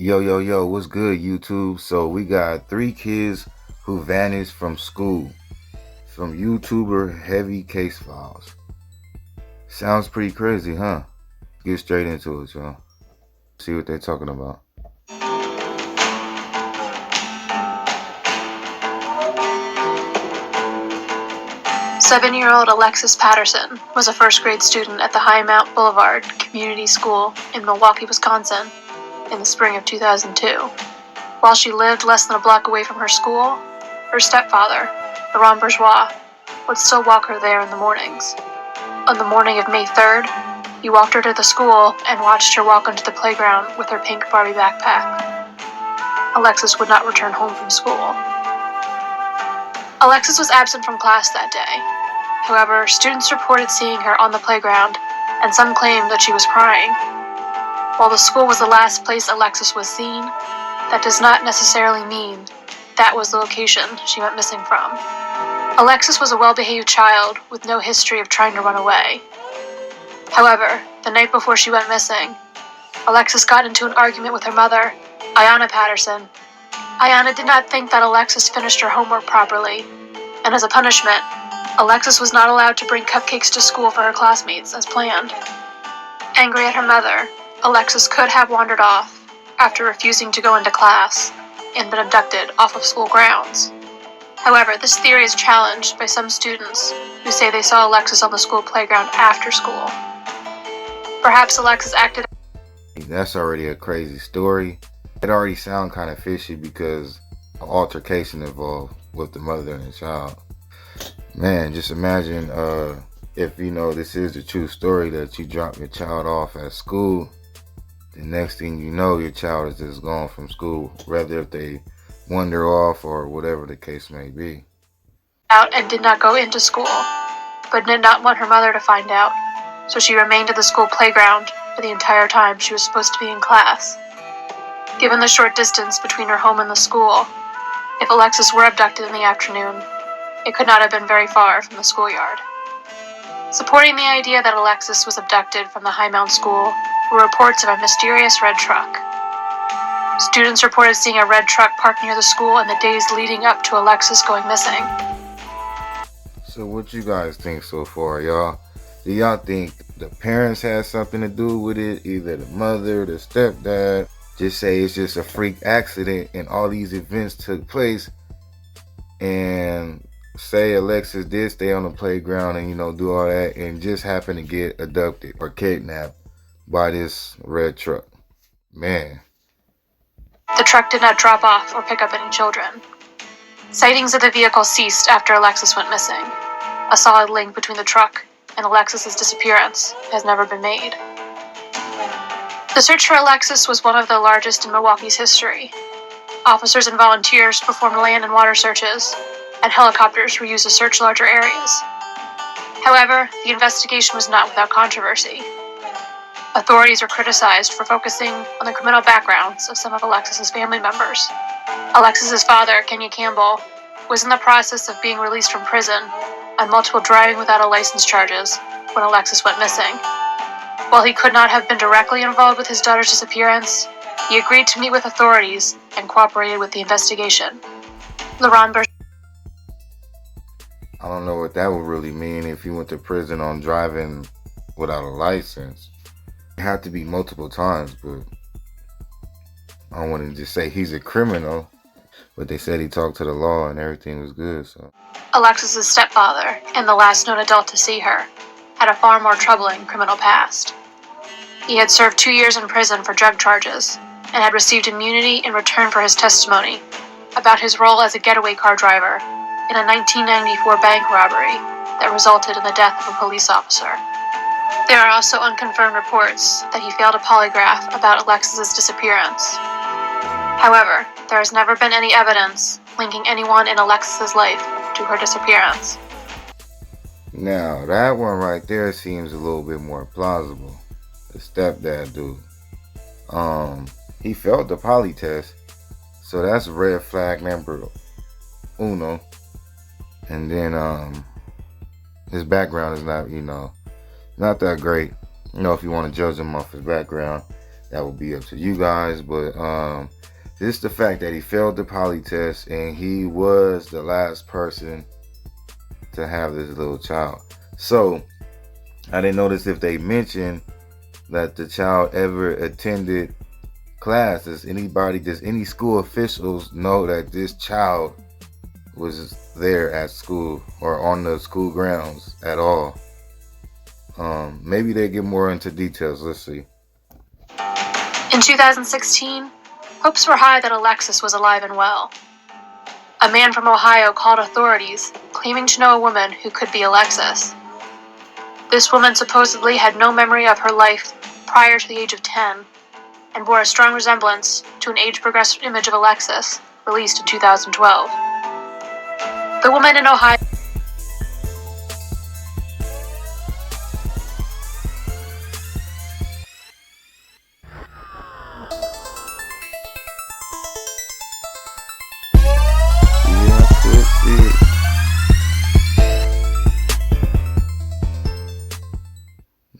Yo, what's good, YouTube? So we got 3 kids who vanished from school from YouTuber Heavy Case Files. Sounds pretty crazy, huh? Get straight into it, y'all. See what they're talking about. 7-year-old Alexis Patterson was a first-grade student at the High Mount Boulevard Community School in Milwaukee, Wisconsin, in the spring of 2002. While she lived less than a block away from her school, her stepfather, Laurent Bourgeois, would still walk her there in the mornings. On the morning of May 3rd, he walked her to the school and watched her walk onto the playground with her pink Barbie backpack. Alexis would not return home from school. Alexis was absent from class that day. However, students reported seeing her on the playground, and some claimed that she was crying. While the school was the last place Alexis was seen, that does not necessarily mean that was the location she went missing from. Alexis was a well-behaved child with no history of trying to run away. However, the night before she went missing, Alexis got into an argument with her mother, Ayanna Patterson. Ayanna did not think that Alexis finished her homework properly, and as a punishment, Alexis was not allowed to bring cupcakes to school for her classmates as planned. Angry at her mother, Alexis could have wandered off after refusing to go into class and been abducted off of school grounds. However, this theory is challenged by some students who say they saw Alexis on the school playground after school. Perhaps Alexis acted. That's already a crazy story. It already sounds kind of fishy because an altercation involved with the mother and the child. Man, just imagine if this is the true story, that you drop your child off at school. The next thing you know, your child is just gone from school, whether if they wander off or whatever the case may be. Out and did not go into school, but did not want her mother to find out, so she remained at the school playground for the entire time she was supposed to be in class. Given the short distance between her home and the school, if Alexis were abducted in the afternoon, it could not have been very far from the schoolyard. Supporting the idea that Alexis was abducted from the High Mount School were reports of a mysterious red truck. Students reported seeing a red truck parked near the school in the days leading up to Alexis going missing. So what you guys think so far, y'all? Do y'all think the parents had something to do with it? Either the mother, the stepdad? Just say it's just a freak accident and all these events took place, and say Alexis did stay on the playground and do all that and just happened to get abducted or kidnapped by this red truck. Man. The truck did not drop off or pick up any children. Sightings of the vehicle ceased after Alexis went missing. A solid link between the truck and Alexis's disappearance has never been made. The search for Alexis was one of the largest in Milwaukee's history. Officers and volunteers performed land and water searches, and helicopters were used to search larger areas. However, the investigation was not without controversy. Authorities were criticized for focusing on the criminal backgrounds of some of Alexis's family members. Alexis's father, Kenya Campbell, was in the process of being released from prison on multiple driving without a license charges when Alexis went missing. While he could not have been directly involved with his daughter's disappearance, he agreed to meet with authorities and cooperated with the investigation. Laurent Bourgeois. I don't know what that would really mean if he went to prison on driving without a license. It had to be multiple times, but I don't want to just say he's a criminal, but they said he talked to the law and everything was good. So Alexis's stepfather, and the last known adult to see her, had a far more troubling criminal past. He had served 2 years in prison for drug charges and had received immunity in return for his testimony about his role as a getaway car driver in a 1994 bank robbery that resulted in the death of a police officer. There are also unconfirmed reports that he failed a polygraph about Alexis's disappearance. However, there has never been any evidence linking anyone in Alexis's life to her disappearance. now that one right there seems a little bit more plausible. The stepdad dude. He failed the poly test, so that's red flag number uno. And then his background is not, not that great. If you want to judge him off his background. that would be up to you guys. But just the fact that he failed the poly test and he was the last person to have this little child. So I didn't notice if they mentioned that the child ever attended class. Does any school officials know that this child was there at school or on the school grounds at all? Maybe they get more into details. Let's see. In 2016, hopes were high that Alexis was alive and well. A man from Ohio called authorities, claiming to know a woman who could be Alexis. This woman supposedly had no memory of her life prior to the age of 10 and bore a strong resemblance to an age-progressed image of Alexis released in 2012. The woman in Ohio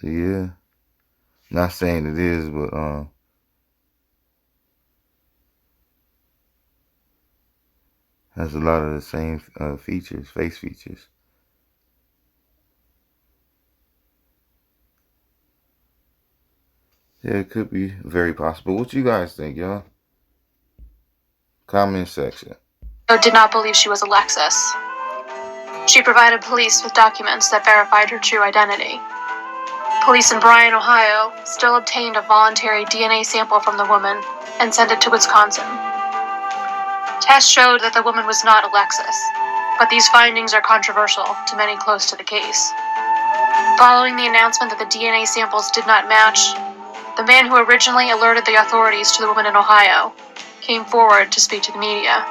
Yeah, not saying it is, but has a lot of the same features, face features. Yeah, it could be very possible. What you guys think, y'all? Comment section. did not believe she was Alexis. She provided police with documents that verified her true identity. Police in Bryan, Ohio, still obtained a voluntary DNA sample from the woman and sent it to Wisconsin. Tests showed that the woman was not Alexis, but these findings are controversial to many close to the case. Following the announcement that the DNA samples did not match, the man who originally alerted the authorities to the woman in Ohio came forward to speak to the media.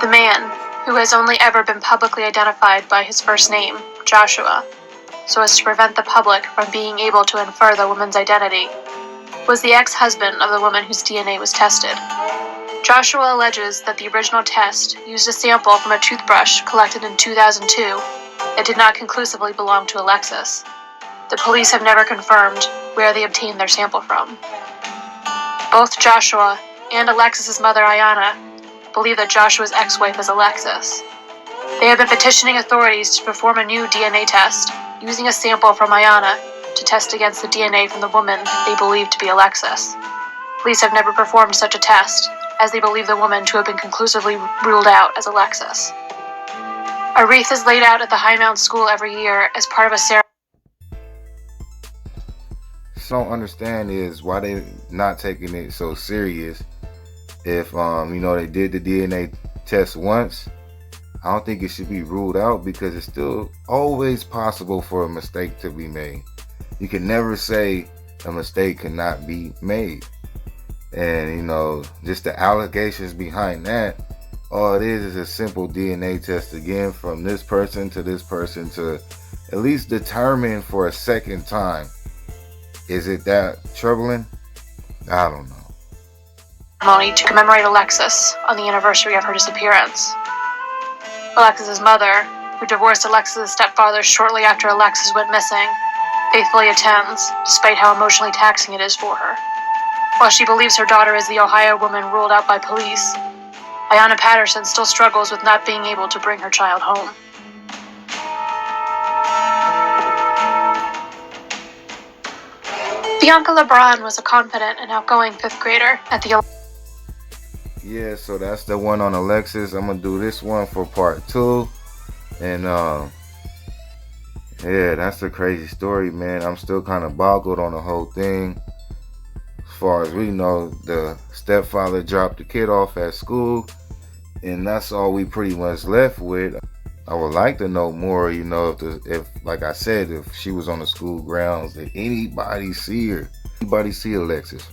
The man, who has only ever been publicly identified by his first name, Joshua, so as to prevent the public from being able to infer the woman's identity, was the ex-husband of the woman whose DNA was tested. Joshua alleges that the original test used a sample from a toothbrush collected in 2002 that did not conclusively belong to Alexis. The police have never confirmed where they obtained their sample from. Both Joshua and Alexis's mother, Ayanna, believe that Joshua's ex-wife is Alexis. They have been petitioning authorities to perform a new DNA test using a sample from Ayanna to test against the DNA from the woman they believe to be Alexis. Police have never performed such a test, as they believe the woman to have been conclusively ruled out as Alexis. A wreath is laid out at the Highmount School every year as part of a ceremony. Don't understand is why they not taking it so serious. If they did the DNA test once, I don't think it should be ruled out, because it's still always possible for a mistake to be made. You can never say a mistake cannot be made. And just the allegations behind that, all it is a simple DNA test again from this person to this person to at least determine for a second time. Is it that troubling? I don't know. Ceremony to commemorate Alexis on the anniversary of her disappearance. Alexis's mother, who divorced Alexis's stepfather shortly after Alexis went missing, faithfully attends, despite how emotionally taxing it is for her. While she believes her daughter is the Ohio woman ruled out by police, Alexis Patterson still struggles with not being able to bring her child home. Bianca LeBron was a confident and outgoing 5th grader at the... Yeah, so that's the one on Alexis. I'm going to do this one for part 2. And, yeah, that's a crazy story, man. I'm still kind of boggled on the whole thing. As far as we know, the stepfather dropped the kid off at school, and that's all we pretty much left with. I would like to know more, if like I said, if she was on the school grounds, did anybody see her? Anybody see Alexis?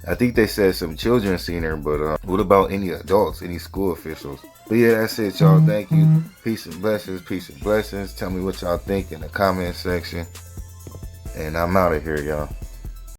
I think they said some children seen her, but what about any adults, any school officials? But yeah, that's it, y'all. Thank you. Peace and blessings, peace and blessings. Tell me what y'all think in the comment section. And I'm out of here, y'all.